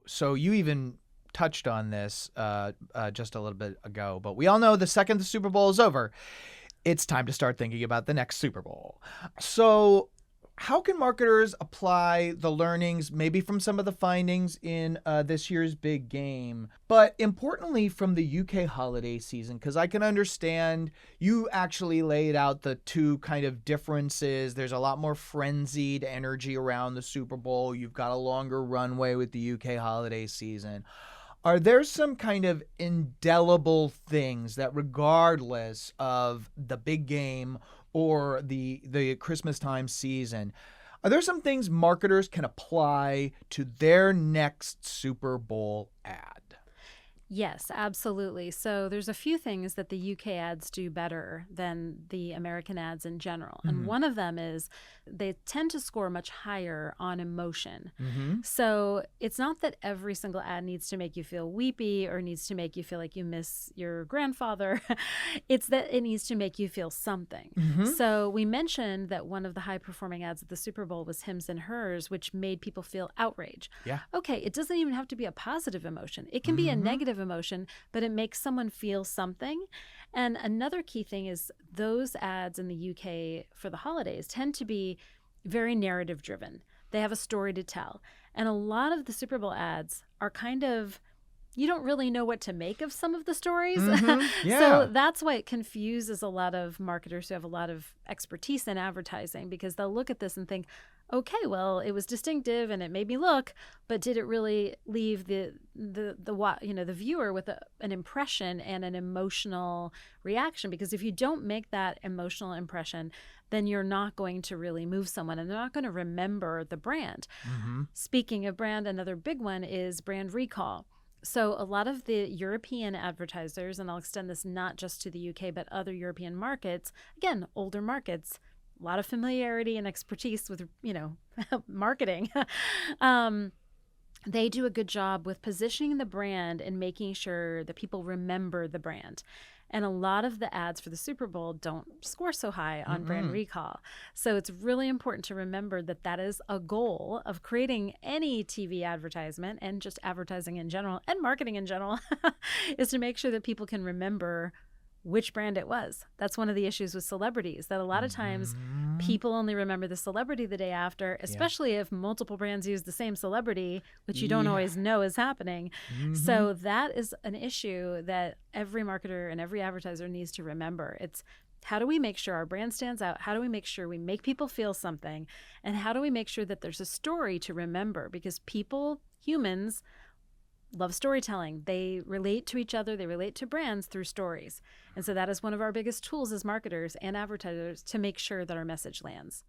So you even touched on this just a little bit ago, but we all know the second the Super Bowl is over, it's time to start thinking about the next Super Bowl. So how can marketers apply the learnings, maybe from some of the findings in this year's big game, but importantly from the UK holiday season? Because I can understand you actually laid out the two kind of differences. There's a lot more frenzied energy around the Super Bowl. You've got a longer runway with the UK holiday season. Are there some kind of indelible things that, regardless of the big game or the Christmas time season, are there some things marketers can apply to their next Super Bowl ad? Yes, absolutely. So there's a few things that the UK ads do better than the American ads in general. And Mm-hmm. one of them is they tend to score much higher on emotion. Mm-hmm. So it's not that every single ad needs to make you feel weepy or needs to make you feel like you miss your grandfather. It's that it needs to make you feel something. Mm-hmm. So we mentioned that one of the high performing ads at the Super Bowl was Hims and Hers, which made people feel outrage. Yeah. Okay, it doesn't even have to be a positive emotion. It can be a Mm-hmm. negative emotion, but it makes someone feel something. And another key thing is those ads in the UK for the holidays tend to be very narrative driven. They have a story to tell. And a lot of the Super Bowl ads are kind of, you don't really know what to make of some of the stories. Mm-hmm. Yeah. So that's why it confuses a lot of marketers who have a lot of expertise in advertising, because they'll look at this and think, okay, well, it was distinctive and it made me look, but did it really leave the viewer with an impression and an emotional reaction? Because if you don't make that emotional impression, then you're not going to really move someone and they're not going to remember the brand. Mm-hmm. Speaking of brand, another big one is brand recall. So a lot of the European advertisers, and I'll extend this not just to the UK, but other European markets, again, older markets, a lot of familiarity and expertise with, marketing. They do a good job with positioning the brand and making sure that people remember the brand. And a lot of the ads for the Super Bowl don't score so high on brand recall. So it's really important to remember that that is a goal of creating any TV advertisement and just advertising in general and marketing in general is to make sure that people can remember which brand it was. That's one of the issues with celebrities, that a lot of times people only remember the celebrity the day after, especially if multiple brands use the same celebrity, which you don't always know is happening. Mm-hmm. So that is an issue that every marketer and every advertiser needs to remember. It's how do we make sure our brand stands out? How do we make sure we make people feel something? And how do we make sure that there's a story to remember? Because people, humans, love storytelling. They relate to each other. They relate to brands through stories. And so that is one of our biggest tools as marketers and advertisers to make sure that our message lands.